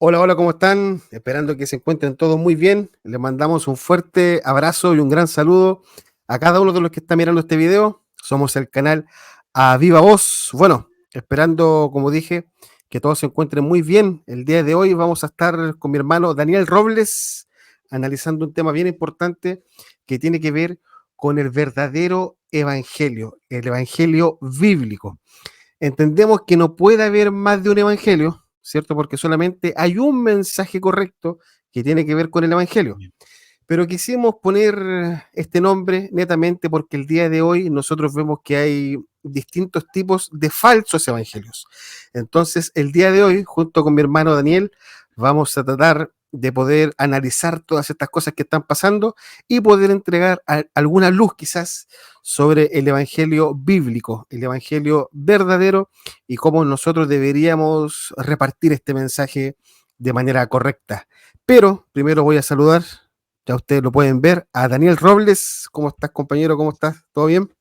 Hola, hola, ¿cómo están? Esperando que se encuentren todos muy bien. Les mandamos un fuerte abrazo y un gran saludo a cada uno de los que está mirando este video. Somos el canal A Viva Voz. Bueno, esperando, como dije, que todos se encuentren muy bien. El día de hoy vamos a estar con mi hermano Daniel Robles analizando un tema bien importante que tiene que ver con el verdadero evangelio, el evangelio bíblico. Entendemos que no puede haber más de un evangelio, ¿cierto? Porque solamente hay un mensaje correcto que tiene que ver con el evangelio. Pero quisimos poner este nombre netamente porque el día de hoy nosotros vemos que hay distintos tipos de falsos evangelios. Entonces, el día de hoy, junto con mi hermano Daniel, vamos a tratar de poder analizar todas estas cosas que están pasando y poder entregar alguna luz quizás sobre el evangelio bíblico, el evangelio verdadero y cómo nosotros deberíamos repartir este mensaje de manera correcta. Pero primero voy a saludar, ya ustedes lo pueden ver, a Daniel Robles. ¿Cómo estás, compañero? ¿Cómo estás? ¿Todo bien?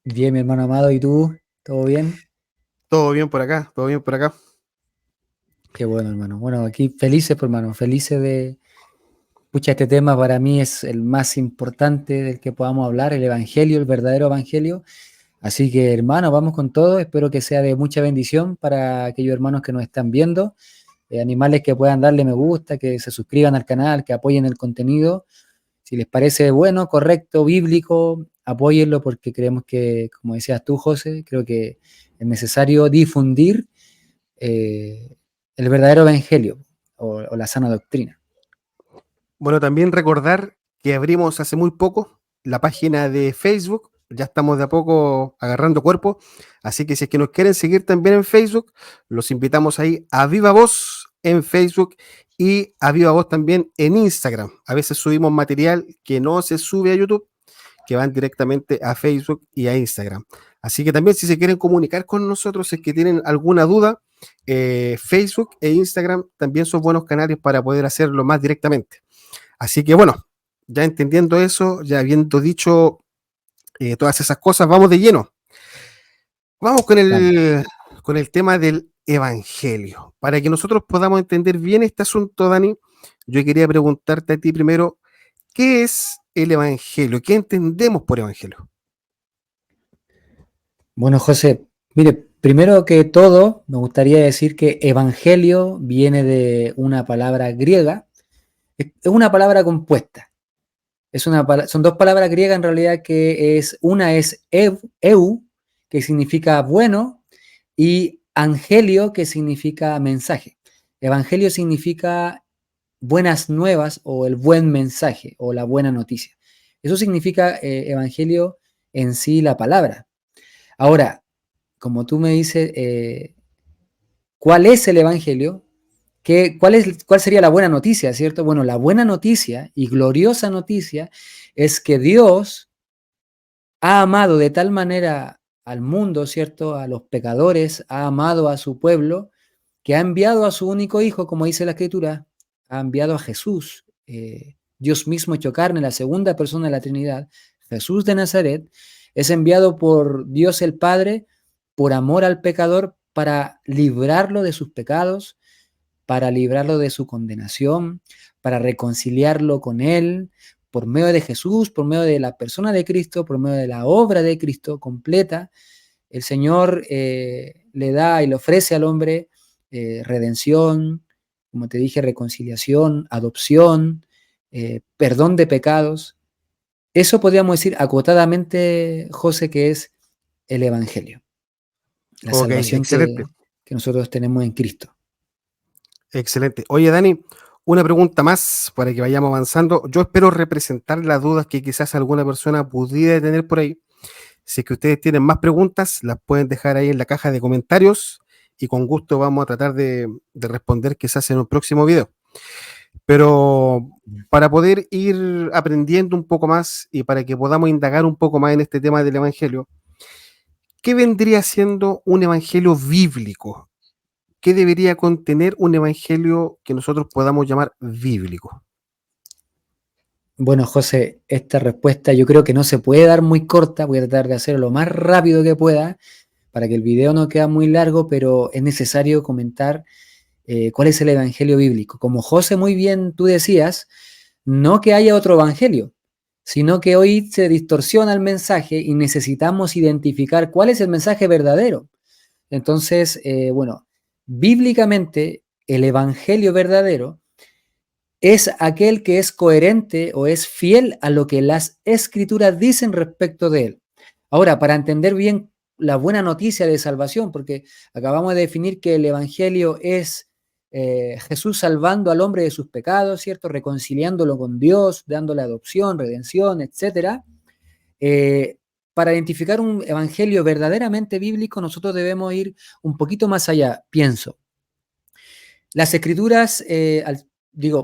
Bien, mi hermano amado, ¿y tú? ¿Todo bien? Todo bien por acá, todo bien por acá. Qué bueno, hermano. Bueno, aquí felices, pues, hermano, felices de... Pucha, este tema para mí es el más importante del que podamos hablar, el evangelio, el verdadero evangelio. Así que, hermano, vamos con todo. Espero que sea de mucha bendición para aquellos hermanos que nos están viendo, animales que puedan darle me gusta, que se suscriban al canal, que apoyen el contenido. Si les parece bueno, correcto, bíblico, apóyenlo porque creemos que, como decías tú, José, creo que es necesario difundir eh, el verdadero evangelio o la sana doctrina. Bueno, también recordar que abrimos hace muy poco la página de Facebook. Ya estamos de a poco agarrando cuerpo. Así que si es que nos quieren seguir también en Facebook, los invitamos ahí a Viva Voz en Facebook y a Viva Voz también en Instagram. A veces subimos material que no se sube a YouTube, que van directamente a Facebook y a Instagram. Así que también si se quieren comunicar con nosotros, si es que tienen alguna duda, Facebook e Instagram también son buenos canales para poder hacerlo más directamente. Así que bueno, ya entendiendo eso, ya habiendo dicho todas esas cosas, vamos de lleno. Vamos Vamos. con el tema del Evangelio. Para que nosotros podamos entender bien este asunto, Dani, yo quería preguntarte a ti primero, ¿qué es el Evangelio? ¿Qué entendemos por Evangelio? Bueno, José, mire, primero que todo, me gustaría decir que evangelio viene de una palabra griega, es una palabra compuesta. Son dos palabras griegas en realidad que una es eu, que significa bueno, y angelio, que significa mensaje. Evangelio significa buenas nuevas o el buen mensaje o la buena noticia. Eso significa evangelio en sí la palabra. Ahora, como tú me dices, ¿cuál es el evangelio? ¿Cuál sería la buena noticia, cierto? Bueno, la buena noticia y gloriosa noticia es que Dios ha amado de tal manera al mundo, ¿cierto? A los pecadores, ha amado a su pueblo, que ha enviado a su único hijo, como dice la escritura, ha enviado a Jesús, Dios mismo hecho carne, la segunda persona de la Trinidad, Jesús de Nazaret, es enviado por Dios el Padre por amor al pecador para librarlo de sus pecados, para librarlo de su condenación, para reconciliarlo con Él, por medio de Jesús, por medio de la persona de Cristo, por medio de la obra de Cristo completa. El Señor le da y le ofrece al hombre redención, como te dije, reconciliación, adopción, perdón de pecados. Eso podríamos decir acotadamente, José, que es el Evangelio, la Ok, salvación excelente, que nosotros tenemos en Cristo. excelente. Oye, Dani, una pregunta más para que vayamos avanzando. Yo espero representar las dudas que quizás alguna persona pudiera tener por ahí. Si es que ustedes tienen más preguntas, las pueden dejar ahí en la caja de comentarios y con gusto vamos a tratar de responder quizás en un próximo video. Pero para poder ir aprendiendo un poco más y para que podamos indagar un poco más en este tema del Evangelio, ¿qué vendría siendo un Evangelio bíblico? ¿Qué debería contener un Evangelio que nosotros podamos llamar bíblico? Bueno, José, esta respuesta yo creo que no se puede dar muy corta, voy a tratar de hacerlo lo más rápido que pueda para que el video no quede muy largo, pero es necesario comentar ¿Cuál es el evangelio bíblico? Como José muy bien tú decías, no que haya otro evangelio, sino que hoy se distorsiona el mensaje y necesitamos identificar cuál es el mensaje verdadero. Entonces, bueno, bíblicamente el evangelio verdadero es aquel que es coherente o es fiel a lo que las escrituras dicen respecto de él. Ahora, para entender bien la buena noticia de salvación, porque acabamos de definir que el evangelio es Jesús salvando al hombre de sus pecados, ¿cierto? Reconciliándolo con Dios, dándole adopción, redención, etcétera. Eh, para identificar un evangelio verdaderamente bíblico, nosotros debemos ir un poquito más allá, pienso. Las escrituras,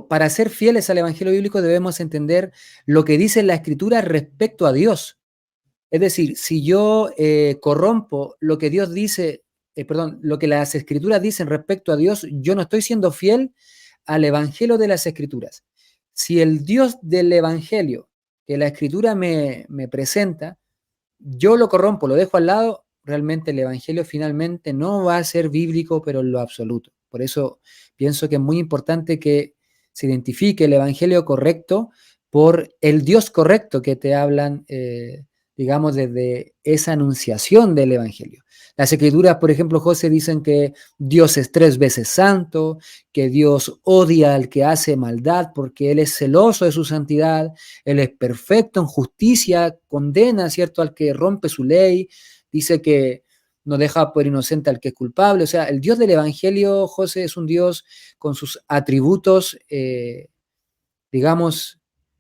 para ser fieles al evangelio bíblico debemos entender lo que dice la escritura respecto a Dios. Es decir, si yo corrompo lo que Dios dice, lo que las escrituras dicen respecto a Dios, yo no estoy siendo fiel al evangelio de las escrituras. Si el Dios del evangelio que la escritura me presenta, yo lo corrompo, lo dejo al lado, realmente el evangelio finalmente no va a ser bíblico, pero en lo absoluto. Por eso pienso que es muy importante que se identifique el evangelio correcto por el Dios correcto que te hablan, digamos, desde esa anunciación del evangelio. Las escrituras, por ejemplo, José, dicen que Dios es 3 veces santo, que Dios odia al que hace maldad porque Él es celoso de su santidad, Él es perfecto en justicia, condena, ¿cierto?, al que rompe su ley, dice que no deja por inocente al que es culpable. O sea, el Dios del Evangelio, José, es un Dios con sus atributos, digamos,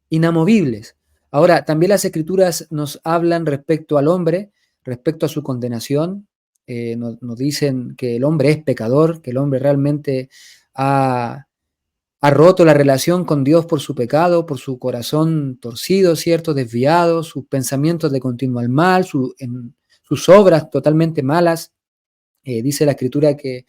inamovibles. Ahora, también las escrituras nos hablan respecto al hombre, respecto a su condenación. Nos dicen que el hombre es pecador, que el hombre realmente ha roto la relación con Dios por su pecado, por su corazón torcido, ¿cierto? Desviado, sus pensamientos de continuo al mal, sus obras totalmente malas. Dice la Escritura que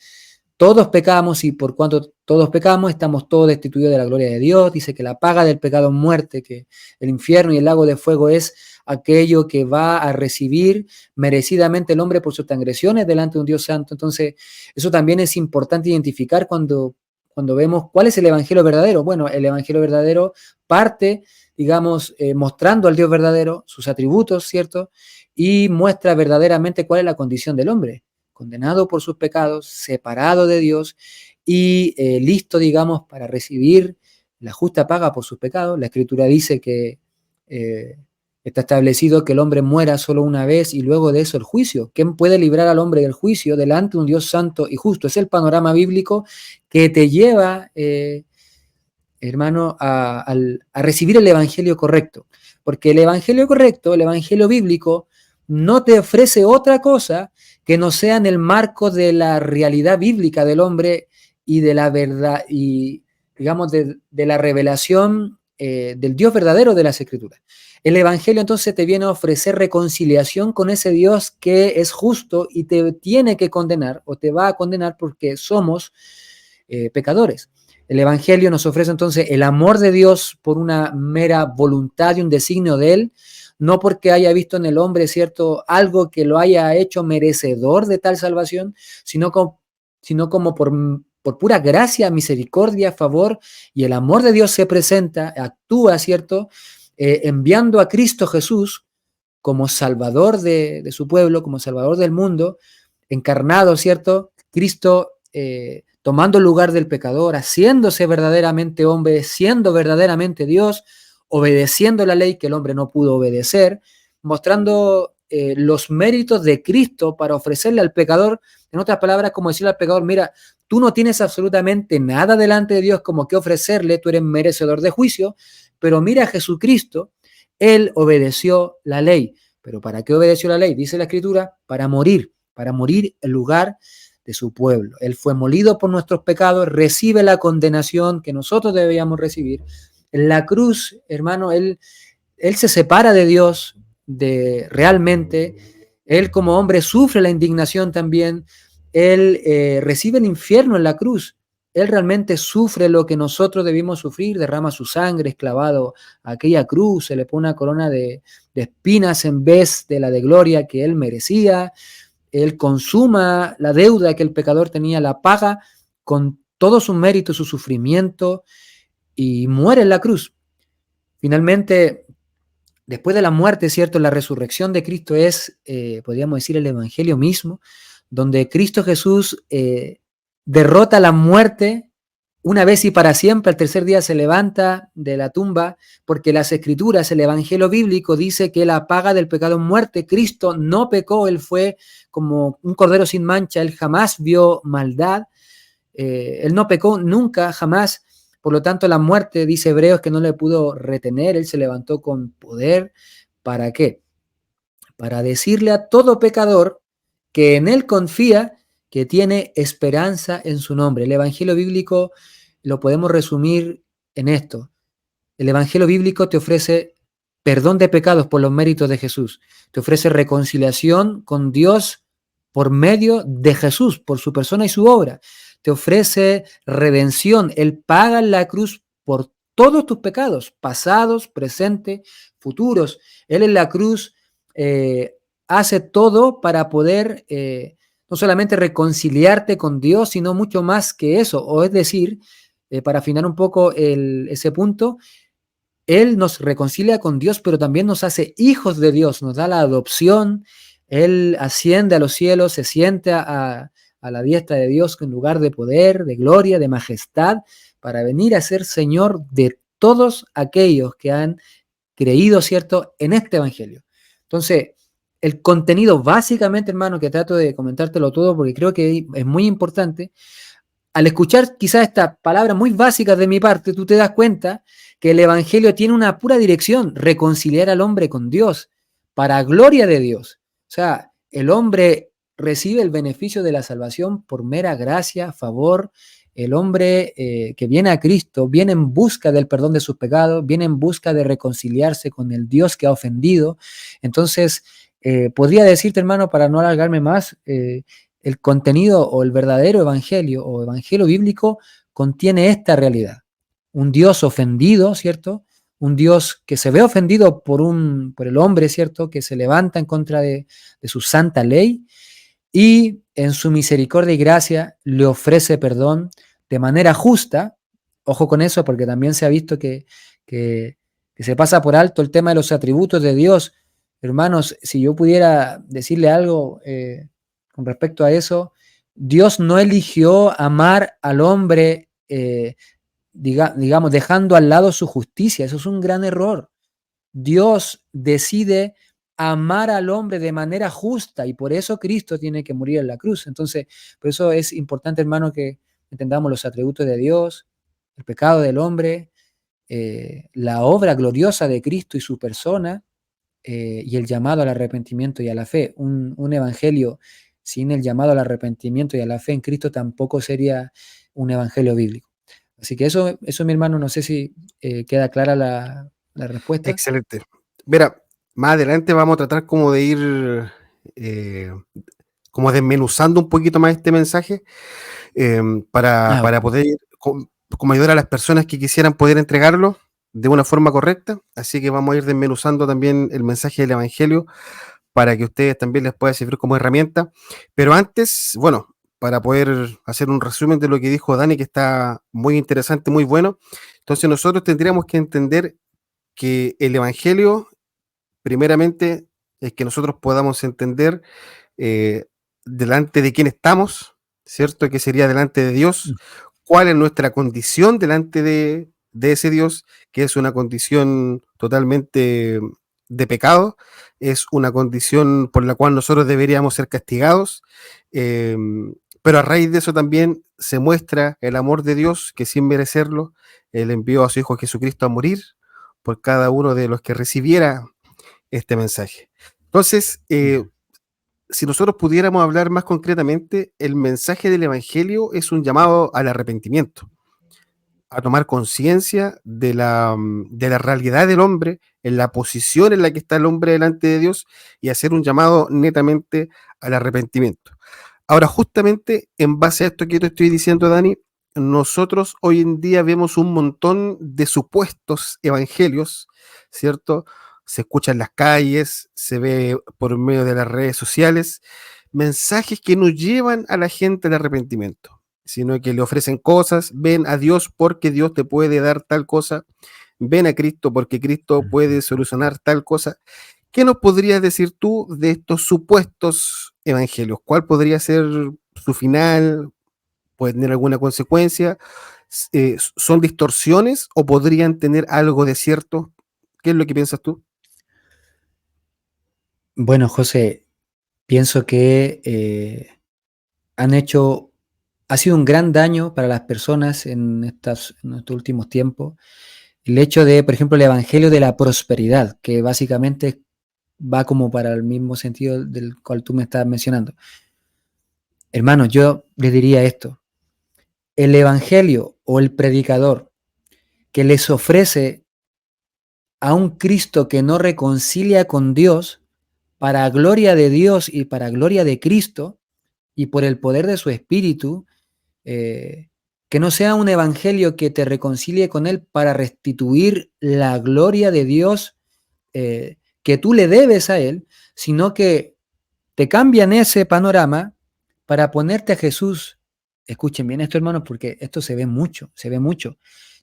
todos pecamos y por cuanto todos pecamos, estamos todos destituidos de la gloria de Dios. Dice que la paga del pecado es muerte, que el infierno y el lago de fuego es aquello que va a recibir merecidamente el hombre por sus transgresiones delante de un Dios santo. Entonces, eso también es importante identificar cuando vemos cuál es el evangelio verdadero. Bueno, el evangelio verdadero parte, digamos, mostrando al Dios verdadero, sus atributos, ¿cierto? Y muestra verdaderamente cuál es la condición del hombre, condenado por sus pecados, separado de Dios y listo, digamos, para recibir la justa paga por sus pecados. La Escritura dice que está establecido que el hombre muera solo una vez y luego de eso el juicio. ¿Quién puede librar al hombre del juicio delante de un Dios santo y justo? Es el panorama bíblico que te lleva, hermano, a recibir el evangelio correcto. Porque el evangelio correcto, el evangelio bíblico, no te ofrece otra cosa que no sea en el marco de la realidad bíblica del hombre y de la verdad, y digamos, de la revelación del Dios verdadero de las Escrituras. El Evangelio entonces te viene a ofrecer reconciliación con ese Dios que es justo y te tiene que condenar o te va a condenar porque somos pecadores. El Evangelio nos ofrece entonces el amor de Dios por una mera voluntad y un designio de Él, no porque haya visto en el hombre, ¿cierto?, algo que lo haya hecho merecedor de tal salvación, sino como por pura gracia, misericordia, favor, y el amor de Dios se presenta, actúa, ¿cierto?, enviando a Cristo Jesús como Salvador de su pueblo, como Salvador del mundo, encarnado, ¿cierto? Cristo tomando el lugar del pecador, haciéndose verdaderamente hombre, siendo verdaderamente Dios, obedeciendo la ley que el hombre no pudo obedecer, mostrando los méritos de Cristo para ofrecerle al pecador, en otras palabras, como decirle al pecador, mira, tú no tienes absolutamente nada delante de Dios como que ofrecerle, tú eres merecedor de juicio, pero mira a Jesucristo, Él obedeció la ley. ¿Pero para qué obedeció la ley? Dice la Escritura, para morir en lugar de su pueblo. Él fue molido por nuestros pecados, recibe la condenación que nosotros debíamos recibir. En la cruz, hermano, él se separa de Dios realmente. Él como hombre sufre la indignación también. Él recibe el infierno en la cruz. Él realmente sufre lo que nosotros debimos sufrir, derrama su sangre, es clavado a aquella cruz, se le pone una corona de espinas en vez de la de gloria que él merecía. Él consuma la deuda que el pecador tenía, la paga con todo su mérito, su sufrimiento, y muere en la cruz. Finalmente, después de la muerte, ¿cierto? La resurrección de Cristo es, podríamos decir, el Evangelio mismo, donde Cristo Jesús derrota la muerte una vez y para siempre. Al tercer día se levanta de la tumba, porque las Escrituras, el Evangelio bíblico dice que la paga del pecado es muerte. Cristo no pecó, Él fue como un cordero sin mancha, Él jamás vio maldad, Él no pecó nunca, jamás. Por lo tanto, la muerte, dice Hebreos, que no le pudo retener, Él se levantó con poder. ¿Para qué? Para decirle a todo pecador que en Él confía, que tiene esperanza en su nombre. El Evangelio bíblico lo podemos resumir en esto. El Evangelio bíblico te ofrece perdón de pecados por los méritos de Jesús. Te ofrece reconciliación con Dios por medio de Jesús, por su persona y su obra. Te ofrece redención. Él paga en la cruz por todos tus pecados, pasados, presentes, futuros. Él en la cruz hace todo para poder no solamente reconciliarte con Dios, sino mucho más que eso. O es decir, para afinar un poco ese punto, Él nos reconcilia con Dios, pero también nos hace hijos de Dios, nos da la adopción. Él asciende a los cielos, se sienta a la diestra de Dios en lugar de poder, de gloria, de majestad, para venir a ser Señor de todos aquellos que han creído, ¿cierto?, en este Evangelio. Entonces, el contenido básicamente, hermano, que trato de comentártelo todo porque creo que es muy importante. Al escuchar quizás estas palabras muy básicas de mi parte, tú te das cuenta que el Evangelio tiene una pura dirección: reconciliar al hombre con Dios, para gloria de Dios. O sea, el hombre recibe el beneficio de la salvación por mera gracia, favor. El hombre que viene a Cristo viene en busca del perdón de sus pecados, viene en busca de reconciliarse con el Dios que ha ofendido. Entonces, podría decirte, hermano, para no alargarme más, el contenido o el verdadero evangelio o evangelio bíblico contiene esta realidad: un Dios ofendido, ¿cierto? Un Dios que se ve ofendido por el hombre, ¿cierto? Que se levanta en contra de su santa ley y en su misericordia y gracia le ofrece perdón de manera justa. Ojo con eso, porque también se ha visto que se pasa por alto el tema de los atributos de Dios. Hermanos, si yo pudiera decirle algo con respecto a eso, Dios no eligió amar al hombre, digamos, dejando al lado su justicia. Eso es un gran error. Dios decide amar al hombre de manera justa y por eso Cristo tiene que morir en la cruz. Entonces, por eso es importante, hermano, que entendamos los atributos de Dios, el pecado del hombre, la obra gloriosa de Cristo y su persona, y el llamado al arrepentimiento y a la fe. Un evangelio sin el llamado al arrepentimiento y a la fe en Cristo tampoco sería un evangelio bíblico. Así que eso mi hermano, no sé si queda clara la respuesta. Excelente. Mira, más adelante vamos a tratar como de ir eh, como desmenuzando un poquito más este mensaje para poder como ayudar a las personas que quisieran poder entregarlo de una forma correcta. Así que vamos a ir desmenuzando también el mensaje del Evangelio para que a ustedes también les pueda servir como herramienta. Pero antes, bueno, para poder hacer un resumen de lo que dijo Dani, que está muy interesante, muy bueno. Entonces nosotros tendríamos que entender que el Evangelio, primeramente, es que nosotros podamos entender delante de quién estamos, ¿cierto? Que sería delante de Dios, cuál es nuestra condición delante de ese Dios, que es una condición totalmente de pecado, es una condición por la cual nosotros deberíamos ser castigados, pero a raíz de eso también se muestra el amor de Dios, que sin merecerlo, Él envió a su Hijo Jesucristo a morir por cada uno de los que recibiera este mensaje. Entonces, si nosotros pudiéramos hablar más concretamente, el mensaje del Evangelio es un llamado al arrepentimiento, a tomar conciencia de la realidad del hombre, en la posición en la que está el hombre delante de Dios, y hacer un llamado netamente al arrepentimiento. Ahora, justamente en base a esto que te estoy diciendo, Dani, nosotros hoy en día vemos un montón de supuestos evangelios, ¿cierto? Se escucha en las calles, se ve por medio de las redes sociales, mensajes que nos llevan a la gente al arrepentimiento. sino que le ofrecen cosas, ven a Dios porque Dios te puede dar tal cosa, ven a Cristo porque Cristo Ujú. puede solucionar tal cosa. ¿Qué nos podrías decir tú de estos supuestos evangelios? ¿Cuál podría ser su final? ¿Puede tener alguna consecuencia? ¿Son distorsiones o podrían tener algo de cierto? ¿Qué es lo que piensas tú? Bueno, José, pienso que ha sido un gran daño para las personas en estos últimos tiempos. El hecho de, por ejemplo, el evangelio de la prosperidad, que básicamente va como para el mismo sentido del cual tú me estás mencionando. Hermano, yo les diría esto: el evangelio o el predicador que les ofrece a un Cristo que no reconcilia con Dios, para gloria de Dios y para gloria de Cristo, y por el poder de su Espíritu, eh, que no sea un evangelio que te reconcilie con Él para restituir la gloria de Dios que tú le debes a Él, sino que te cambian ese panorama para ponerte a Jesús. Escuchen bien esto, hermanos, porque esto se ve mucho, se ve mucho.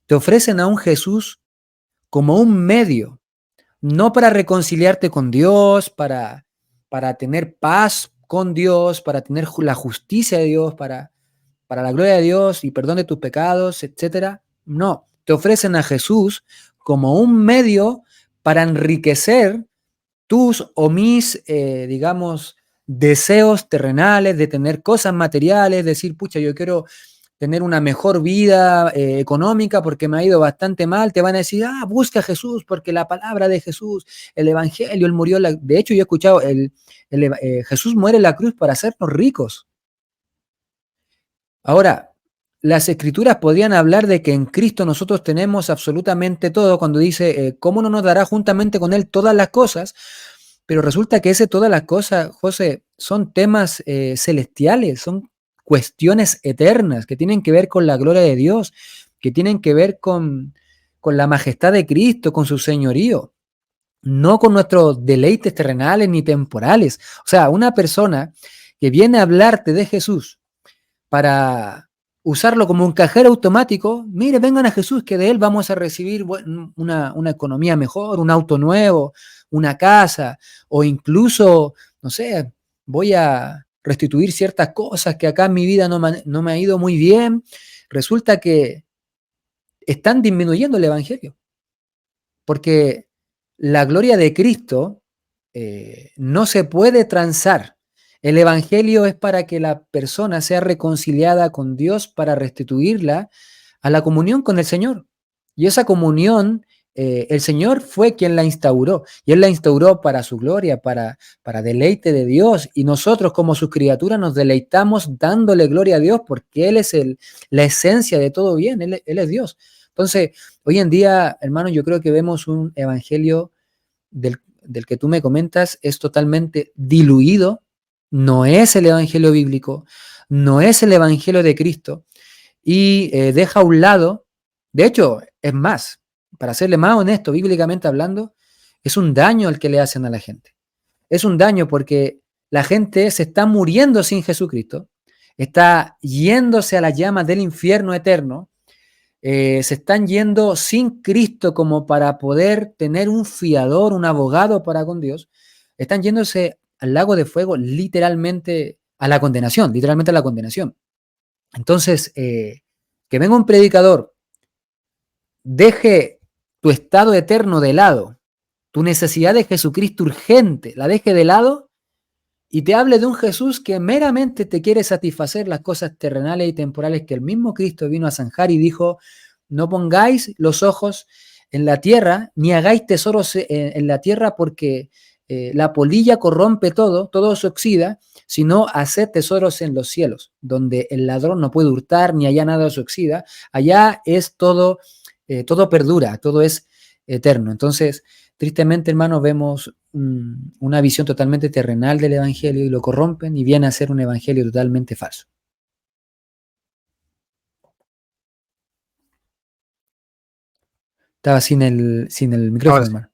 Te ofrecen a un Jesús como un medio, no para reconciliarte con Dios, para tener paz con Dios, para tener la justicia de Dios, para la gloria de Dios y perdón de tus pecados, etcétera. No, te ofrecen a Jesús como un medio para enriquecer tus o mis, digamos, deseos terrenales de tener cosas materiales, decir, pucha, yo quiero tener una mejor vida económica porque me ha ido bastante mal, te van a decir, busca a Jesús porque la palabra de Jesús, el Evangelio, Él murió, de hecho yo he escuchado, Jesús muere en la cruz para hacernos ricos. Ahora, las escrituras podrían hablar de que en Cristo nosotros tenemos absolutamente todo, cuando dice, ¿cómo no nos dará juntamente con Él todas las cosas? Pero resulta que ese todas las cosas, José, son temas celestiales, son cuestiones eternas que tienen que ver con la gloria de Dios, que tienen que ver con la majestad de Cristo, con su señorío, no con nuestros deleites terrenales ni temporales. O sea, una persona que viene a hablarte de Jesús para usarlo como un cajero automático, mire, vengan a Jesús, que de Él vamos a recibir una economía mejor, un auto nuevo, una casa, o incluso, no sé, voy a restituir ciertas cosas que acá en mi vida no me ha ido muy bien. Resulta que están disminuyendo el Evangelio, porque la gloria de Cristo no se puede transar. El Evangelio es para que la persona sea reconciliada con Dios para restituirla a la comunión con el Señor. Y esa comunión, el Señor fue quien la instauró. Y Él la instauró para su gloria, para deleite de Dios. Y nosotros como sus criaturas nos deleitamos dándole gloria a Dios porque Él es la esencia de todo bien. Él es Dios. Entonces, hoy en día, hermanos, yo creo que vemos un evangelio del que tú me comentas, es totalmente diluido, no es el evangelio bíblico, no es el evangelio de Cristo, y deja a un lado, de hecho, es más, para serle más honesto, bíblicamente hablando, es un daño el que le hacen a la gente. Es un daño porque la gente se está muriendo sin Jesucristo, está yéndose a las llamas del infierno eterno, se están yendo sin Cristo como para poder tener un fiador, un abogado para con Dios, están yéndose al lago de fuego literalmente a la condenación, literalmente a la condenación. Entonces, que venga un predicador, deje tu estado eterno de lado, tu necesidad de Jesucristo urgente, la deje de lado y te hable de un Jesús que meramente te quiere satisfacer las cosas terrenales y temporales que el mismo Cristo vino a zanjar y dijo, no pongáis los ojos en la tierra, ni hagáis tesoros en la tierra porque la polilla corrompe todo, todo se oxida, sino haced tesoros en los cielos, donde el ladrón no puede hurtar, ni allá nada se oxida, allá es todo, todo perdura, todo es eterno. Entonces, tristemente, hermanos, vemos una visión totalmente terrenal del Evangelio y lo corrompen y viene a ser un Evangelio totalmente falso. Estaba sin el Ahora micrófono, sí, hermano.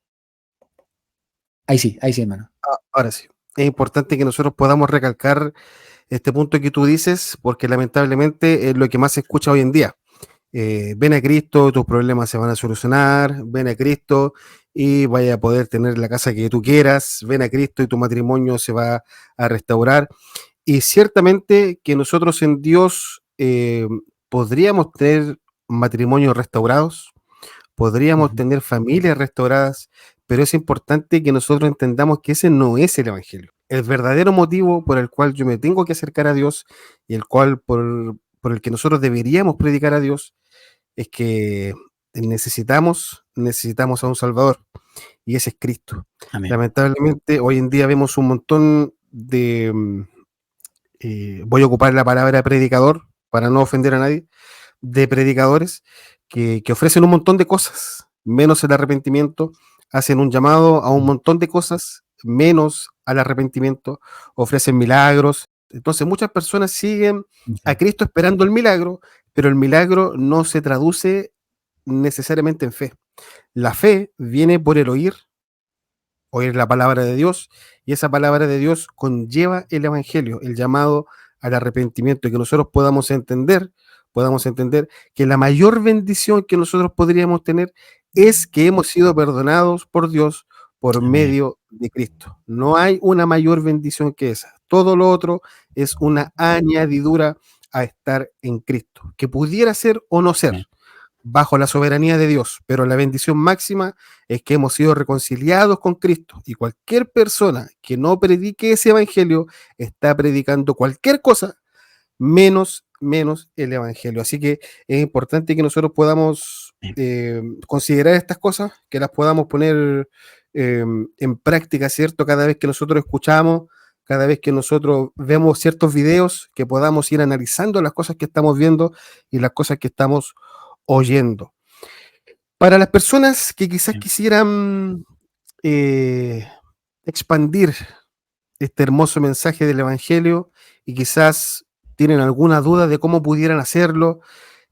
Ahí sí, hermano. ahora sí. Es importante que nosotros podamos recalcar este punto que tú dices, porque lamentablemente es lo que más se escucha hoy en día. Ven a Cristo, tus problemas se van a solucionar, ven a Cristo y vaya a poder tener la casa que tú quieras, ven a Cristo y tu matrimonio se va a restaurar. Y ciertamente que nosotros en Dios podríamos tener matrimonios restaurados, podríamos Ujú. tener familias restauradas, pero es importante que nosotros entendamos que ese no es el Evangelio. El verdadero motivo por el cual yo me tengo que acercar a Dios y el cual por el que nosotros deberíamos predicar a Dios es que necesitamos a un Salvador y ese es Cristo. Amén. Lamentablemente hoy en día vemos un montón de, voy a ocupar la palabra predicador para no ofender a nadie, de predicadores que ofrecen un montón de cosas, menos el arrepentimiento, hacen un llamado a un montón de cosas, menos al arrepentimiento, ofrecen milagros. Entonces muchas personas siguen a Ya. Cristo esperando el milagro, pero el milagro no se traduce necesariamente en fe. La fe viene por el oír la palabra de Dios, y esa palabra de Dios conlleva el Evangelio, el llamado al arrepentimiento, y que nosotros podamos entender que la mayor bendición que nosotros podríamos tener es que hemos sido perdonados por Dios por Amén. medio de Cristo. No hay una mayor bendición que esa. Todo lo otro es una añadidura a estar en Cristo, que pudiera ser o no ser Amén. bajo la soberanía de Dios, pero la bendición máxima es que hemos sido reconciliados con Cristo, y cualquier persona que no predique ese evangelio está predicando cualquier cosa menos el evangelio. Así que es importante que nosotros podamos considerar estas cosas, que las podamos poner en práctica, ¿cierto? Cada vez que nosotros escuchamos, cada vez que nosotros vemos ciertos videos, que podamos ir analizando las cosas que estamos viendo y las cosas que estamos oyendo. Para las personas que quizás Amén. quisieran eh, expandir este hermoso mensaje del Evangelio y quizás tienen alguna duda de cómo pudieran hacerlo,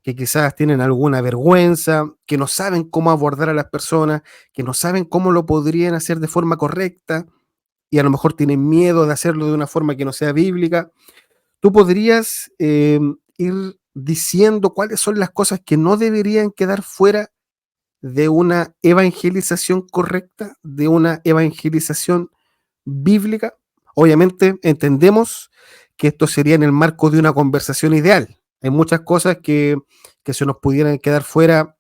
que quizás tienen alguna vergüenza, que no saben cómo abordar a las personas, que no saben cómo lo podrían hacer de forma correcta y a lo mejor tienen miedo de hacerlo de una forma que no sea bíblica, tú podrías ir diciendo cuáles son las cosas que no deberían quedar fuera de una evangelización correcta, de una evangelización bíblica. Obviamente entendemos que esto sería en el marco de una conversación ideal. Hay muchas cosas que se nos pudieran quedar fuera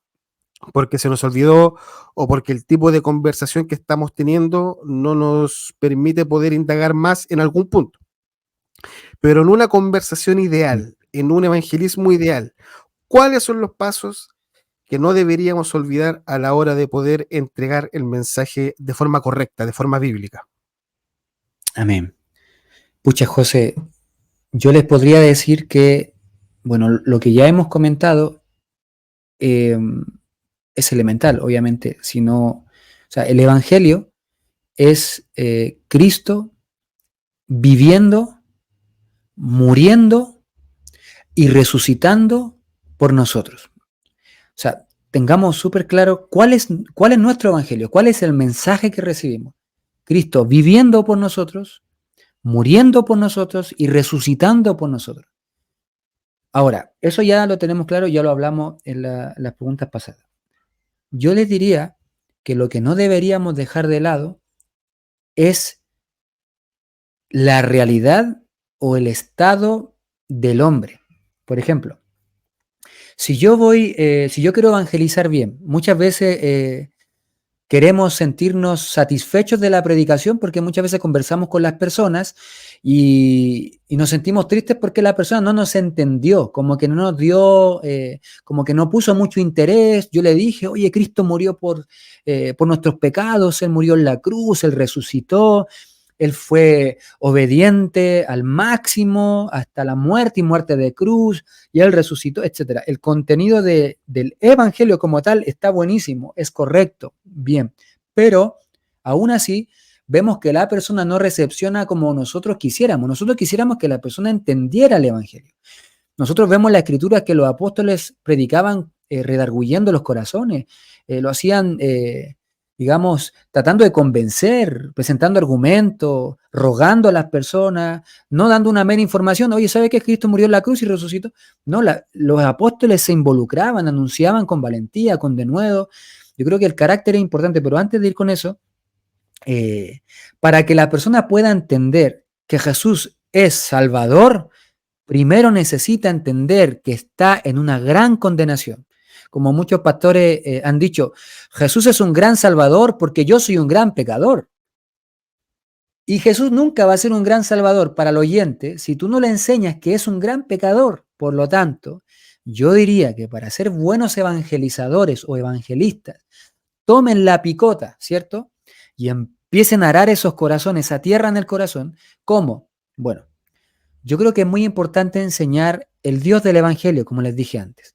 porque se nos olvidó o porque el tipo de conversación que estamos teniendo no nos permite poder indagar más en algún punto. Pero en una conversación ideal, en un evangelismo ideal, ¿cuáles son los pasos que no deberíamos olvidar a la hora de poder entregar el mensaje de forma correcta, de forma bíblica? Amén. Pucha, José, yo les podría decir que, bueno, lo que ya hemos comentado eh, es elemental, obviamente. Si no, o sea, el Evangelio es Cristo viviendo, muriendo y resucitando por nosotros. O sea, tengamos súper claro cuál es nuestro Evangelio, cuál es el mensaje que recibimos. Cristo viviendo por nosotros, muriendo por nosotros y resucitando por nosotros. Ahora, eso ya lo tenemos claro, ya lo hablamos en las preguntas pasadas. Yo les diría que lo que no deberíamos dejar de lado es la realidad o el estado del hombre. Por ejemplo, si yo quiero evangelizar bien, muchas veces queremos sentirnos satisfechos de la predicación porque muchas veces conversamos con las personas y nos sentimos tristes porque la persona no nos entendió, como que no nos dio, como que no puso mucho interés. Yo le dije, oye, Cristo murió por nuestros pecados, Él murió en la cruz, Él resucitó, Él fue obediente al máximo hasta la muerte y muerte de cruz, y Él resucitó, etc. El contenido del Evangelio como tal está buenísimo, es correcto, bien, pero aún así vemos que la persona no recepciona como nosotros quisiéramos. Nosotros quisiéramos que la persona entendiera el Evangelio. Nosotros vemos en la Escritura que los apóstoles predicaban redarguyendo los corazones, lo hacían digamos, tratando de convencer, presentando argumentos, rogando a las personas, no dando una mera información. Oye, ¿sabe que Cristo murió en la cruz y resucitó? No, los apóstoles se involucraban, anunciaban con valentía, con denuedo. Yo creo que el carácter es importante, pero antes de ir con eso, para que la persona pueda entender que Jesús es Salvador, primero necesita entender que está en una gran condenación. Como muchos pastores han dicho, Jesús es un gran Salvador porque yo soy un gran pecador. Y Jesús nunca va a ser un gran Salvador para el oyente si tú no le enseñas que es un gran pecador. Por lo tanto, yo diría que para ser buenos evangelizadores o evangelistas, tomen la picota, ¿cierto? Y empiecen a arar esos corazones, a tierra en el corazón. ¿Cómo? Bueno, yo creo que es muy importante enseñar el Dios del Evangelio, como les dije antes.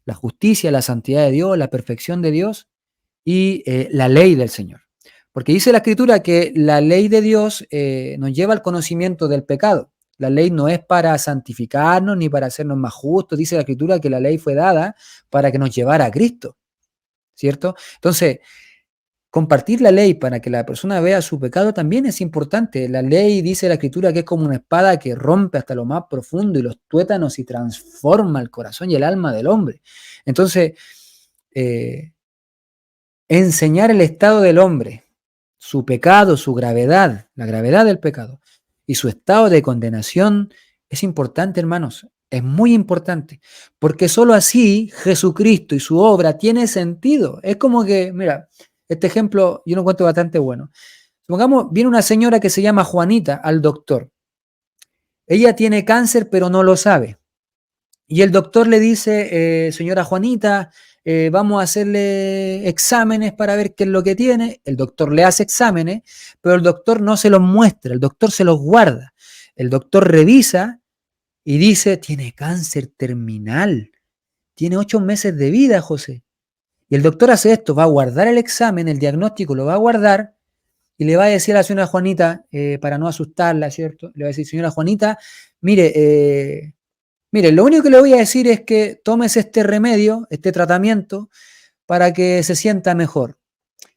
La justicia, la santidad de Dios, la perfección de Dios y la ley del Señor. Porque dice la Escritura que la ley de Dios nos lleva al conocimiento del pecado. La ley no es para santificarnos ni para hacernos más justos. Dice la Escritura que la ley fue dada para que nos llevara a Cristo, ¿cierto? Entonces, compartir la ley para que la persona vea su pecado también es importante. La ley, dice la Escritura, que es como una espada que rompe hasta lo más profundo y los tuétanos y transforma el corazón y el alma del hombre. Entonces, enseñar el estado del hombre, su pecado, su gravedad, la gravedad del pecado y su estado de condenación es importante, hermanos. Es muy importante, porque sólo así Jesucristo y su obra tiene sentido. Es como que, mira, este ejemplo yo lo encuentro bastante bueno. Supongamos, viene una señora que se llama Juanita al doctor. Ella tiene cáncer, pero no lo sabe. Y el doctor le dice, señora Juanita, vamos a hacerle exámenes para ver qué es lo que tiene. El doctor le hace exámenes, pero el doctor no se los muestra, el doctor se los guarda. El doctor revisa y dice, tiene cáncer terminal, tiene 8 meses de vida, José. Y el doctor hace esto, va a guardar el examen, el diagnóstico lo va a guardar y le va a decir a la señora Juanita, para no asustarla, ¿cierto? Le va a decir, señora Juanita, mire, lo único que le voy a decir es que tomes este remedio, este tratamiento, para que se sienta mejor.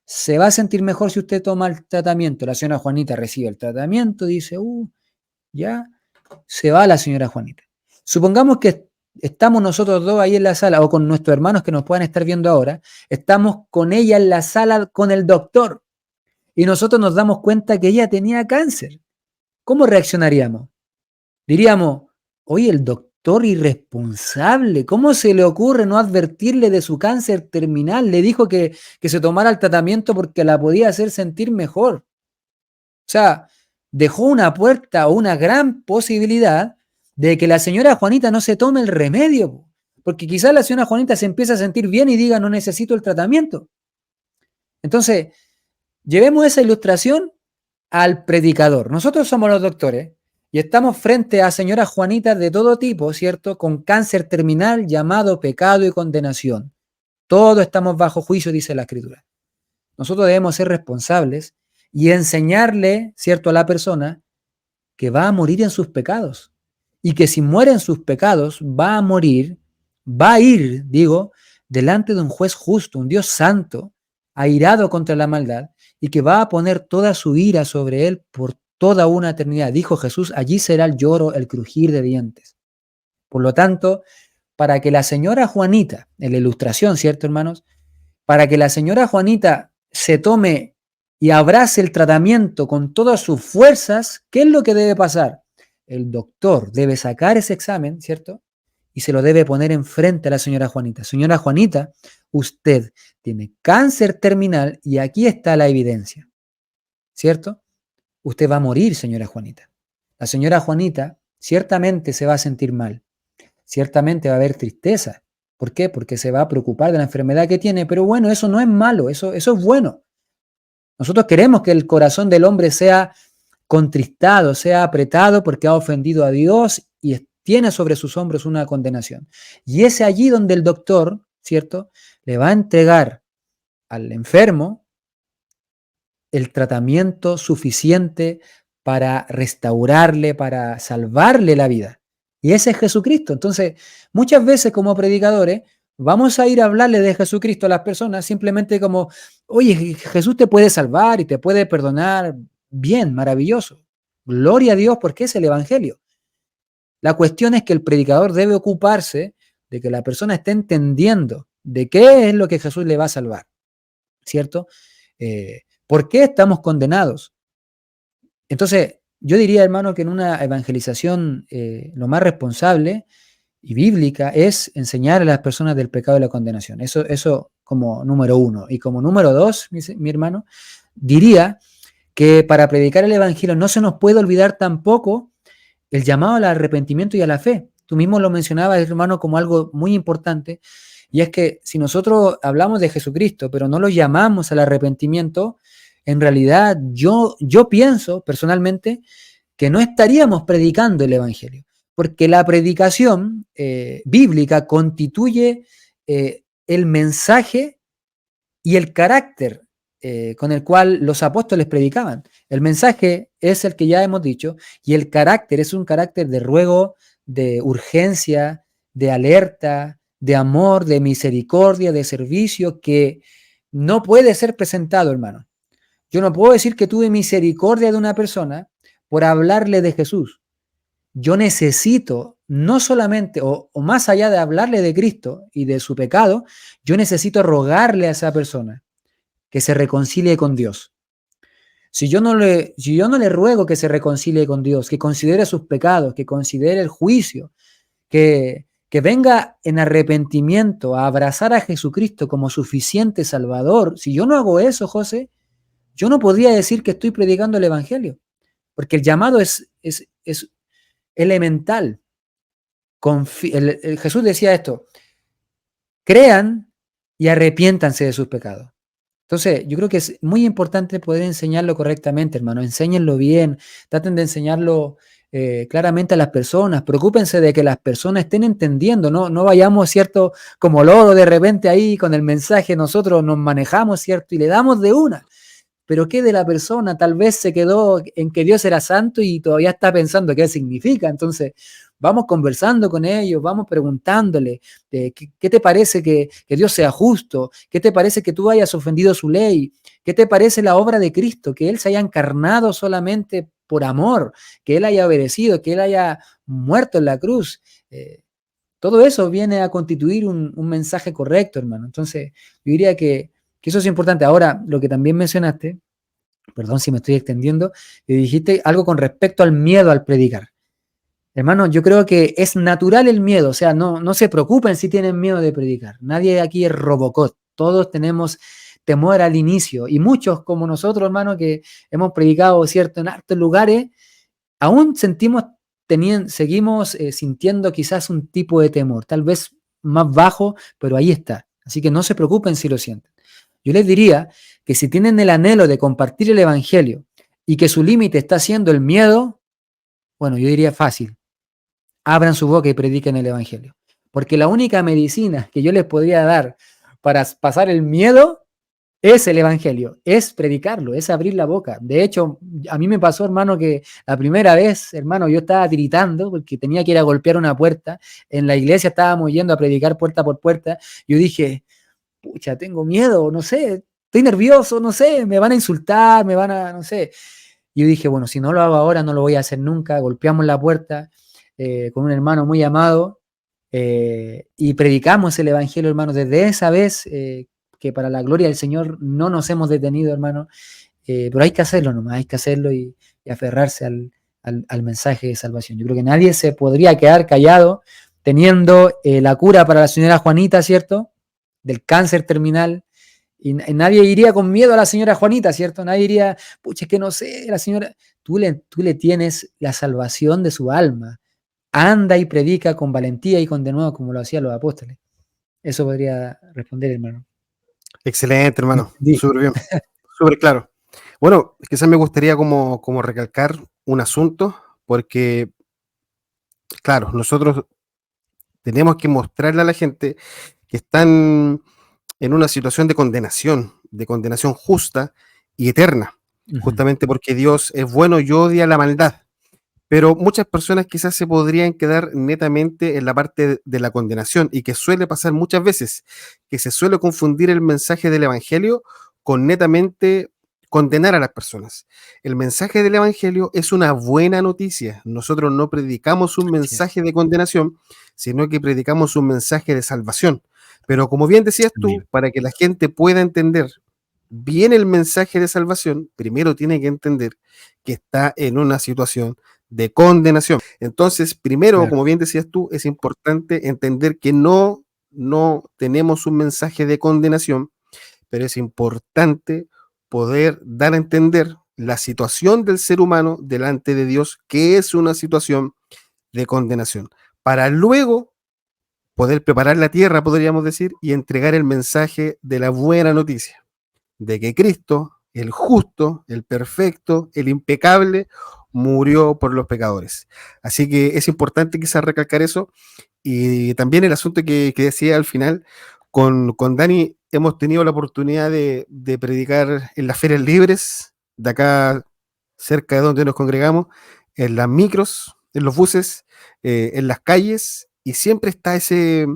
Se va a sentir mejor si usted toma el tratamiento. La señora Juanita recibe el tratamiento, dice, ya, se va la señora Juanita. Supongamos que estamos nosotros dos ahí en la sala, o con nuestros hermanos que nos puedan estar viendo ahora, estamos con ella en la sala con el doctor, y nosotros nos damos cuenta que ella tenía cáncer. ¿Cómo reaccionaríamos? Diríamos, oye, el doctor irresponsable, ¿cómo se le ocurre no advertirle de su cáncer terminal? Le dijo que se tomara el tratamiento porque la podía hacer sentir mejor. O sea, dejó una puerta o una gran posibilidad de que la señora Juanita no se tome el remedio, porque quizás la señora Juanita se empieza a sentir bien y diga, no necesito el tratamiento. Entonces, llevemos esa ilustración al predicador. Nosotros somos los doctores y estamos frente a señoras Juanitas de todo tipo, ¿cierto? Con cáncer terminal llamado pecado y condenación. Todos estamos bajo juicio, dice la Escritura. Nosotros debemos ser responsables y enseñarle, ¿cierto?, a la persona que va a morir en sus pecados y que si muere en sus pecados va a morir, va a ir, delante de un juez justo, un Dios santo, airado contra la maldad y que va a poner toda su ira sobre él por toda una eternidad. Dijo Jesús, allí será el lloro, el crujir de dientes. Por lo tanto, para que la señora Juanita, en la ilustración, ¿cierto, hermanos? Para que la señora Juanita se tome y abrace el tratamiento con todas sus fuerzas, ¿qué es lo que debe pasar? El doctor debe sacar ese examen, ¿cierto? Y se lo debe poner enfrente a la señora Juanita. Señora Juanita, usted tiene cáncer terminal y aquí está la evidencia, ¿cierto? Usted va a morir, señora Juanita. La señora Juanita ciertamente se va a sentir mal, ciertamente va a haber tristeza. ¿Por qué? Porque se va a preocupar de la enfermedad que tiene, pero bueno, eso no es malo, eso es bueno. Nosotros queremos que el corazón del hombre sea contristado, sea apretado porque ha ofendido a Dios y tiene sobre sus hombros una condenación. Y es allí donde el doctor, ¿cierto?, le va a entregar al enfermo el tratamiento suficiente para restaurarle, para salvarle la vida. Y ese es Jesucristo. Entonces, muchas veces como predicadores Vamos a ir a hablarle de Jesucristo a las personas simplemente como, oye, Jesús te puede salvar y te puede perdonar. Bien, maravilloso. Gloria a Dios porque es el Evangelio. La cuestión es que el predicador debe ocuparse de que la persona esté entendiendo de qué es lo que Jesús le va a salvar, ¿cierto? ¿Por qué estamos condenados? Entonces, yo diría, hermano, que en una evangelización lo más responsable y bíblica es enseñar a las personas del pecado y la condenación. Eso como número uno. Y como número dos, mi hermano, diría que para predicar el evangelio no se nos puede olvidar tampoco el llamado al arrepentimiento y a la fe. Tú mismo lo mencionabas, hermano, como algo muy importante. Y es que si nosotros hablamos de Jesucristo, pero no lo llamamos al arrepentimiento, en realidad yo pienso personalmente que no estaríamos predicando el Evangelio, porque la predicación bíblica constituye el mensaje y el carácter con el cual los apóstoles predicaban. El mensaje es el que ya hemos dicho y el carácter es un carácter de ruego, de urgencia, de alerta, de amor, de misericordia, de servicio que no puede ser presentado, hermano. Yo no puedo decir que tuve misericordia de una persona por hablarle de Jesús. Yo necesito, no solamente, o más allá de hablarle de Cristo y de su pecado, yo necesito rogarle a esa persona que se reconcilie con Dios. Si yo no le ruego que se reconcilie con Dios, que considere sus pecados, que considere el juicio, que venga en arrepentimiento a abrazar a Jesucristo como suficiente Salvador, si yo no hago eso, José, yo no podría decir que estoy predicando el Evangelio, porque el llamado es elemental. Jesús decía esto, crean y arrepiéntanse de sus pecados. Entonces, yo creo que es muy importante poder enseñarlo correctamente, hermano. Enséñenlo bien, traten de enseñarlo claramente a las personas. Preocúpense de que las personas estén entendiendo, no vayamos, ¿cierto? Como lodo de repente ahí con el mensaje, nosotros nos manejamos, ¿cierto? Y le damos de una. Pero ¿qué de la persona? Tal vez se quedó en que Dios era santo y todavía está pensando qué significa. Entonces, vamos conversando con ellos, vamos preguntándole, ¿qué te parece que Dios sea justo? ¿Qué te parece que tú hayas ofendido su ley? ¿Qué te parece la obra de Cristo? Que Él se haya encarnado solamente por amor, que Él haya obedecido, que Él haya muerto en la cruz. Todo eso viene a constituir un mensaje correcto, hermano. Entonces, yo diría que eso es importante. Ahora, lo que también mencionaste, perdón si me estoy extendiendo, dijiste algo con respecto al miedo al predicar. Hermano, yo creo que es natural el miedo, o sea, no se preocupen si tienen miedo de predicar. Nadie aquí es Robocop, todos tenemos temor al inicio y muchos como nosotros, hermano, que hemos predicado, ¿cierto?, en hartos lugares, aún seguimos sintiendo quizás un tipo de temor, tal vez más bajo, pero ahí está. Así que no se preocupen si lo sienten. Yo les diría que si tienen el anhelo de compartir el Evangelio y que su límite está siendo el miedo, bueno, yo diría fácil, abran su boca y prediquen el Evangelio. Porque la única medicina que yo les podría dar para pasar el miedo es el Evangelio, es predicarlo, es abrir la boca. De hecho, a mí me pasó, hermano, que la primera vez, hermano, yo estaba tiritando porque tenía que ir a golpear una puerta. En la iglesia estábamos yendo a predicar puerta por puerta. Yo dije, pucha, tengo miedo, no sé, estoy nervioso, no sé, me van a insultar, no sé. Yo dije, bueno, si no lo hago ahora, no lo voy a hacer nunca. Golpeamos la puerta con un hermano muy amado y predicamos el Evangelio, hermano. Desde esa vez, que para la gloria del Señor no nos hemos detenido, hermano, pero hay que hacerlo nomás, hay que hacerlo y aferrarse al mensaje de salvación. Yo creo que nadie se podría quedar callado teniendo la cura para la señora Juanita, ¿cierto? Del cáncer terminal. Y nadie iría con miedo a la señora Juanita, ¿cierto? Nadie diría, pucha, es que no sé, la señora, tú le tienes la salvación de su alma. Anda y predica con valentía y con denuedo como lo hacían los apóstoles. Eso podría responder, hermano. Excelente, hermano. Entendí. Súper bien, súper claro. Bueno, quizás me gustaría como recalcar un asunto, porque, claro, nosotros tenemos que mostrarle a la gente que están en una situación de condenación justa y eterna, Ujú. justamente porque Dios es bueno y odia la maldad. pero muchas personas quizás se podrían quedar netamente en la parte de la condenación, y que suele pasar muchas veces, que se suele confundir el mensaje del Evangelio con netamente condenar a las personas. El mensaje del Evangelio es una buena noticia. Nosotros no predicamos un Así es. mensaje de condenación, sino que predicamos un mensaje de salvación. Pero como bien decías tú, Amén. para que la gente pueda entender bien el mensaje de salvación, primero tiene que entender que está en una situación de condenación. Entonces, primero, Claro. como bien decías tú, es importante entender que no tenemos un mensaje de condenación, pero es importante poder dar a entender la situación del ser humano delante de Dios, que es una situación de condenación, para luego poder preparar la tierra, podríamos decir, y entregar el mensaje de la buena noticia de que Cristo, el justo, el perfecto, el impecable, murió por los pecadores. Así que es importante quizás recalcar eso. Y también el asunto que decía al final, con Dani hemos tenido la oportunidad de predicar en las ferias libres, de acá cerca de donde nos congregamos, en las micros, en los buses, en las calles, y siempre está ese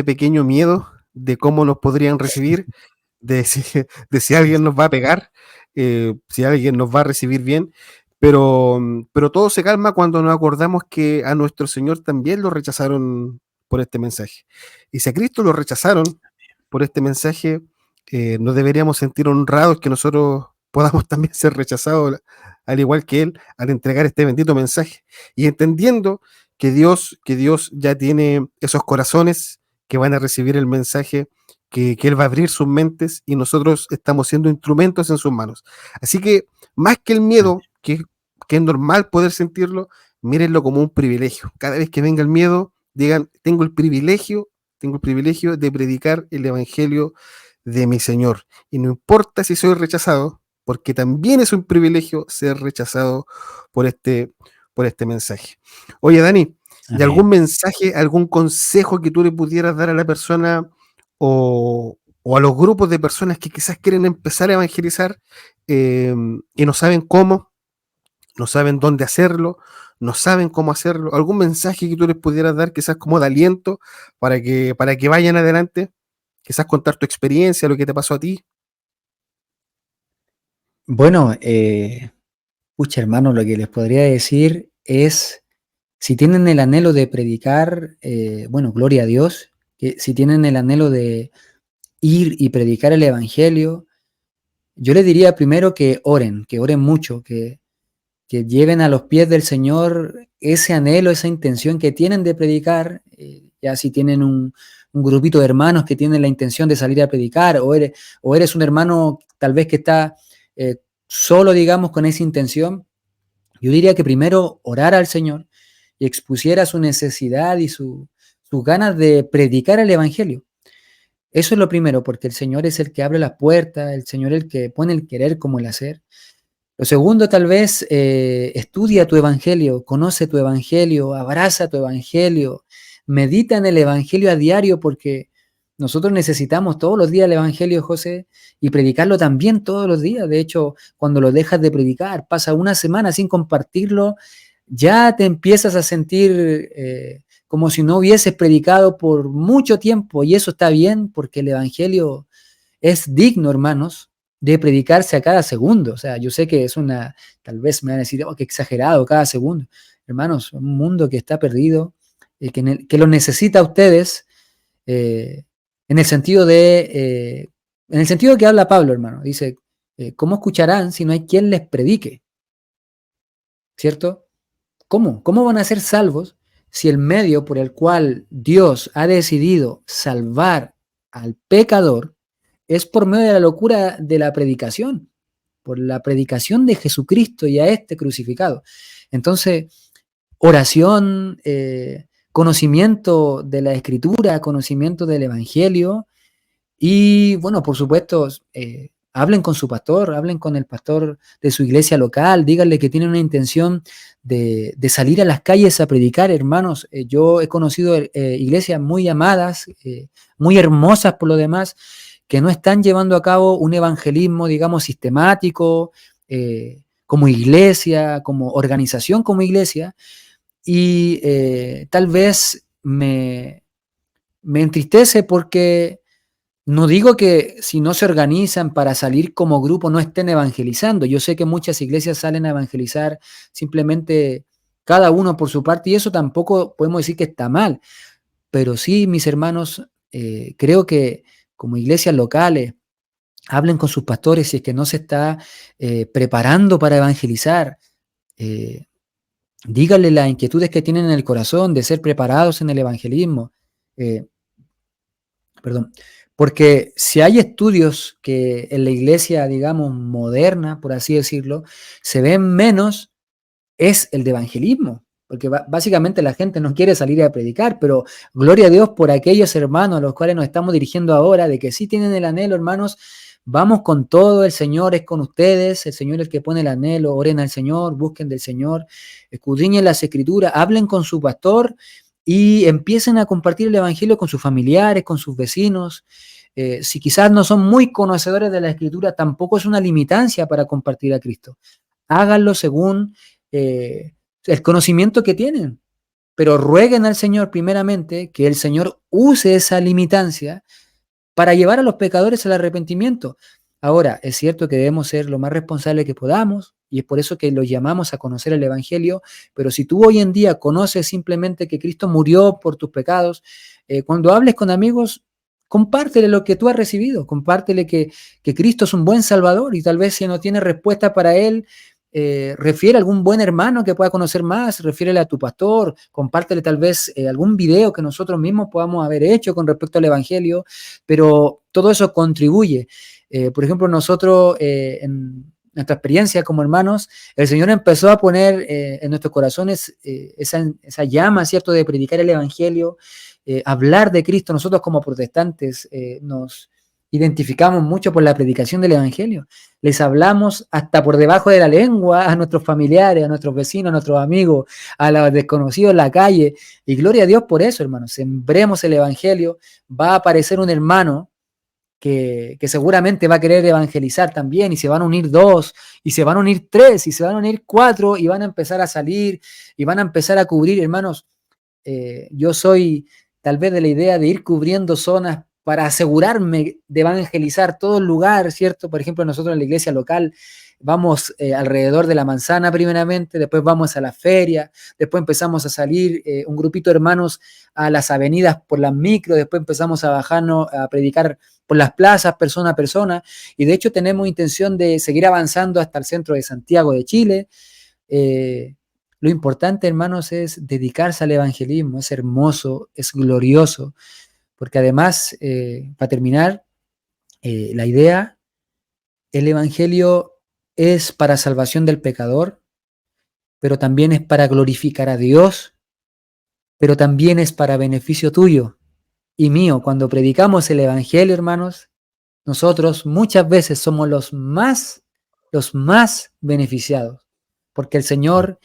pequeño miedo de cómo nos podrían recibir, de si, de si alguien nos va a pegar, si alguien nos va a recibir bien, pero todo se calma cuando nos acordamos que a nuestro Señor también lo rechazaron por este mensaje. Y si a Cristo lo rechazaron por este mensaje, nos deberíamos sentir honrados que nosotros podamos también ser rechazados, al igual que Él, al entregar este bendito mensaje. Y entendiendo que Dios ya tiene esos corazones que van a recibir el mensaje, que Él va a abrir sus mentes y nosotros estamos siendo instrumentos en sus manos. Así que, más que el miedo, que es normal poder sentirlo, mírenlo como un privilegio. Cada vez que venga el miedo, digan, tengo el privilegio de predicar el Evangelio de mi Señor. Y no importa si soy rechazado, porque también es un privilegio ser rechazado por por este mensaje. Oye, Dani, ¿y algún Amén. mensaje, algún consejo que tú le pudieras dar a la persona o a los grupos de personas que quizás quieren empezar a evangelizar, y no saben cómo, no saben dónde hacerlo, no saben cómo hacerlo? ¿Algún mensaje que tú les pudieras dar quizás como de aliento para que vayan adelante? Quizás contar tu experiencia, lo que te pasó a ti. Bueno, pucha, hermano, lo que les podría decir es, si tienen el anhelo de predicar, bueno, gloria a Dios, que si tienen el anhelo de ir y predicar el evangelio, yo les diría primero que oren mucho, que lleven a los pies del Señor ese anhelo, esa intención que tienen de predicar, ya si tienen un grupito de hermanos que tienen la intención de salir a predicar, o eres un hermano tal vez que está solo, digamos, con esa intención, yo diría que primero orar al Señor y expusiera su necesidad y sus ganas de predicar el Evangelio. Eso es lo primero, porque el Señor es el que abre las puertas, el Señor es el que pone el querer como el hacer. Lo segundo, tal vez, estudia tu evangelio, conoce tu evangelio, abraza tu evangelio, medita en el evangelio a diario, porque nosotros necesitamos todos los días el evangelio, José, y predicarlo también todos los días. De hecho, cuando lo dejas de predicar, pasa una semana sin compartirlo, ya te empiezas a sentir como si no hubieses predicado por mucho tiempo, y eso está bien, porque el evangelio es digno, hermanos, de predicarse a cada segundo. O sea, yo sé que es tal vez me van a decir, oh, qué exagerado, cada segundo. Hermanos, un mundo que está perdido, que lo necesita a ustedes, eh, en el sentido en el sentido que habla Pablo, hermano. Dice, ¿cómo escucharán si no hay quien les predique? ¿Cierto? ¿Cómo? ¿Cómo van a ser salvos si el medio por el cual Dios ha decidido salvar al pecador es por medio de la locura de la predicación, por la predicación de Jesucristo y a este crucificado? Entonces, oración, conocimiento de la Escritura, conocimiento del Evangelio y, bueno, por supuesto, hablen con su pastor, hablen con el pastor de su iglesia local, díganle que tienen una intención de salir a las calles a predicar, hermanos. Yo he conocido iglesias muy amadas, muy hermosas por lo demás, que no están llevando a cabo un evangelismo, digamos, sistemático, como iglesia, como organización, como iglesia, y tal vez me entristece porque no digo que si no se organizan para salir como grupo no estén evangelizando. Yo sé que muchas iglesias salen a evangelizar simplemente cada uno por su parte y eso tampoco podemos decir que está mal. Pero sí, mis hermanos, creo que como iglesias locales hablen con sus pastores si es que no se está preparando para evangelizar. eh, Díganle las inquietudes que tienen en el corazón de ser preparados en el evangelismo. Eh, Perdón, porque si hay estudios que en la iglesia, digamos, moderna, por así decirlo, se ven menos, es el de evangelismo, porque básicamente la gente no quiere salir a predicar, pero gloria a Dios por aquellos hermanos a los cuales nos estamos dirigiendo ahora, de que sí tienen el anhelo, hermanos, vamos con todo, el Señor es con ustedes, el Señor es el que pone el anhelo, oren al Señor, busquen del Señor, escudriñen las escrituras, hablen con su pastor y empiecen a compartir el evangelio con sus familiares, con sus vecinos. Si quizás no son muy conocedores de la escritura, tampoco es una limitancia para compartir a Cristo. Háganlo según el conocimiento que tienen, pero rueguen al Señor primeramente que el Señor use esa limitancia para llevar a los pecadores al arrepentimiento. Ahora, es cierto que debemos ser lo más responsables que podamos, y es por eso que los llamamos a conocer el Evangelio, pero si tú hoy en día conoces simplemente que Cristo murió por tus pecados, cuando hables con amigos, compártele lo que tú has recibido, compártele que Cristo es un buen Salvador, y tal vez si no tiene respuesta para él, refiere a algún buen hermano que pueda conocer más, refiérele a tu pastor, compártele tal vez algún video que nosotros mismos podamos haber hecho con respecto al Evangelio, pero todo eso contribuye. Por ejemplo, nosotros en nuestra experiencia como hermanos, el Señor empezó a poner en nuestros corazones esa llama, ¿cierto?, de predicar el Evangelio, hablar de Cristo. Nosotros como protestantes nos identificamos mucho por la predicación del Evangelio. Les hablamos hasta por debajo de la lengua a nuestros familiares, a nuestros vecinos, a nuestros amigos, a los desconocidos en la calle. Y gloria a Dios por eso, hermanos. Sembremos el Evangelio. Va a aparecer un hermano que seguramente va a querer evangelizar también, y se van a unir dos, y se van a unir tres, y se van a unir cuatro, y van a empezar a salir, y van a empezar a cubrir, hermanos. Yo soy tal vez de la idea de ir cubriendo zonas para asegurarme de evangelizar todo el lugar, ¿cierto? Por ejemplo, nosotros en la iglesia local vamos alrededor de la manzana primeramente, después vamos a la feria, después empezamos a salir un grupito de hermanos a las avenidas por las micro, después empezamos a bajarnos a predicar por las plazas, persona a persona, y de hecho tenemos intención de seguir avanzando hasta el centro de Santiago de Chile. Lo importante, hermanos, es dedicarse al evangelismo, es hermoso, es glorioso, porque además, para terminar, la idea, el evangelio es para salvación del pecador, pero también es para glorificar a Dios, pero también es para beneficio tuyo y mío. Cuando predicamos el evangelio, hermanos, nosotros muchas veces somos los más beneficiados, porque el Señor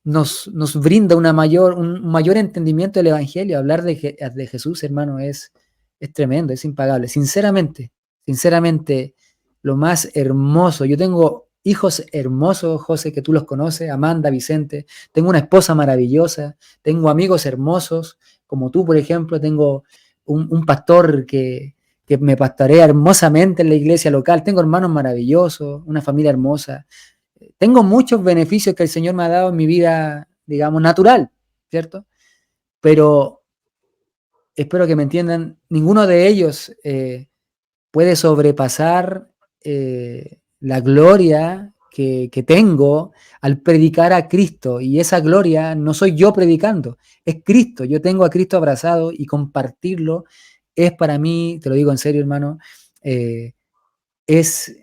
nos brinda un mayor entendimiento del Evangelio. Hablar de Jesús, hermano, es tremendo, es impagable. Sinceramente, lo más hermoso. Yo tengo hijos hermosos, José, que tú los conoces, Amanda, Vicente. Tengo una esposa maravillosa. Tengo amigos hermosos, como tú, por ejemplo. Tengo un pastor que me pastorea hermosamente en la iglesia local. Tengo hermanos maravillosos, una familia hermosa. Tengo muchos beneficios que el Señor me ha dado en mi vida, digamos, natural, ¿cierto? Pero espero que me entiendan, ninguno de ellos puede sobrepasar la gloria que tengo al predicar a Cristo. Y esa gloria no soy yo predicando, es Cristo. Yo tengo a Cristo abrazado y compartirlo es para mí, te lo digo en serio, hermano, es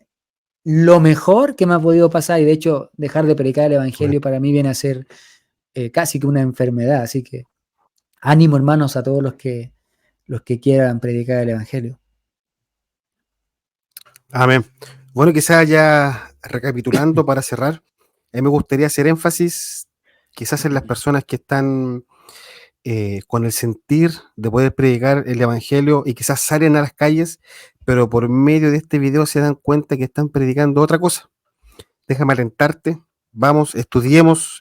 lo mejor que me ha podido pasar, y de hecho dejar de predicar el Evangelio para mí viene a ser casi que una enfermedad, así que ánimo, hermanos, a todos los que quieran predicar el Evangelio. Amén. Bueno, quizás ya recapitulando para cerrar, a mí me gustaría hacer énfasis quizás en las personas que están con el sentir de poder predicar el Evangelio y quizás salen a las calles, pero por medio de este video se dan cuenta que están predicando otra cosa, déjame alentarte. Vamos, estudiemos,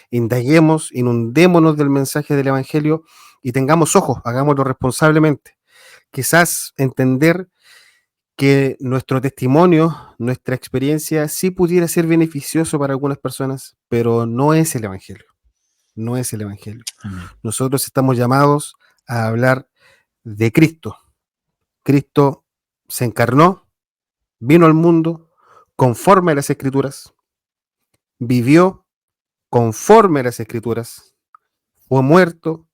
indaguemos, inundémonos del mensaje del Evangelio y tengamos ojos, hagámoslo responsablemente. Quizás entender que nuestro testimonio, nuestra experiencia, sí pudiera ser beneficioso para algunas personas, pero no es el Evangelio, no es el Evangelio. Amén. Nosotros estamos llamados a hablar de Cristo. Cristo se encarnó, vino al mundo conforme a las Escrituras, vivió conforme a las Escrituras, fue muerto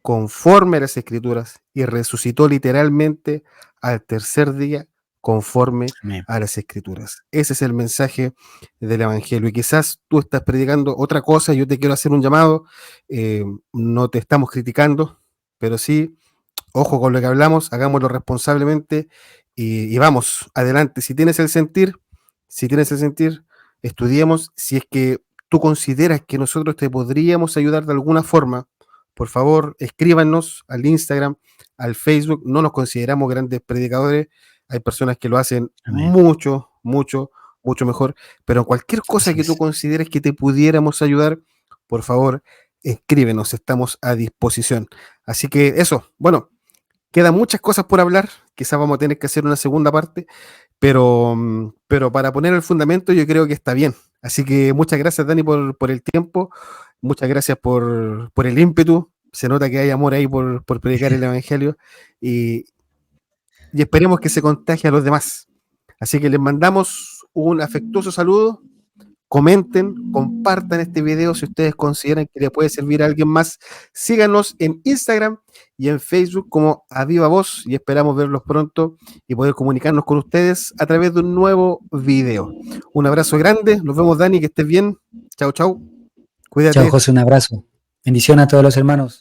conforme a las Escrituras y resucitó literalmente al tercer día conforme Amén. a las Escrituras. Ese es el mensaje del Evangelio. Y quizás tú estás predicando otra cosa, yo te quiero hacer un llamado, no te estamos criticando, pero sí, ojo con lo que hablamos, hagámoslo responsablemente y vamos, adelante. Si tienes el sentir, estudiemos. Si es que tú consideras que nosotros te podríamos ayudar de alguna forma, por favor, escríbanos al Instagram, al Facebook. No nos consideramos grandes predicadores. Hay personas que lo hacen Amén. mucho mejor. Pero cualquier cosa Así que tú es. consideres que te pudiéramos ayudar, por favor, escríbenos. Estamos a disposición. Así que eso, bueno, quedan muchas cosas por hablar. Quizás vamos a tener que hacer una segunda parte, pero para poner el fundamento yo creo que está bien. Así que muchas gracias, Dani, por el tiempo. Muchas gracias por el ímpetu. Se nota que hay amor ahí por predicar el Evangelio y, y esperemos que se contagie a los demás. Así que les mandamos un afectuoso saludo. Comenten, compartan este video si ustedes consideran que le puede servir a alguien más. Síganos en Instagram y en Facebook como A Viva Voz y esperamos verlos pronto y poder comunicarnos con ustedes a través de un nuevo video. Un abrazo grande, nos vemos, Dani, que estés bien. Chau, chau. Chao, Cuídate. José, un abrazo. Bendición a todos los hermanos.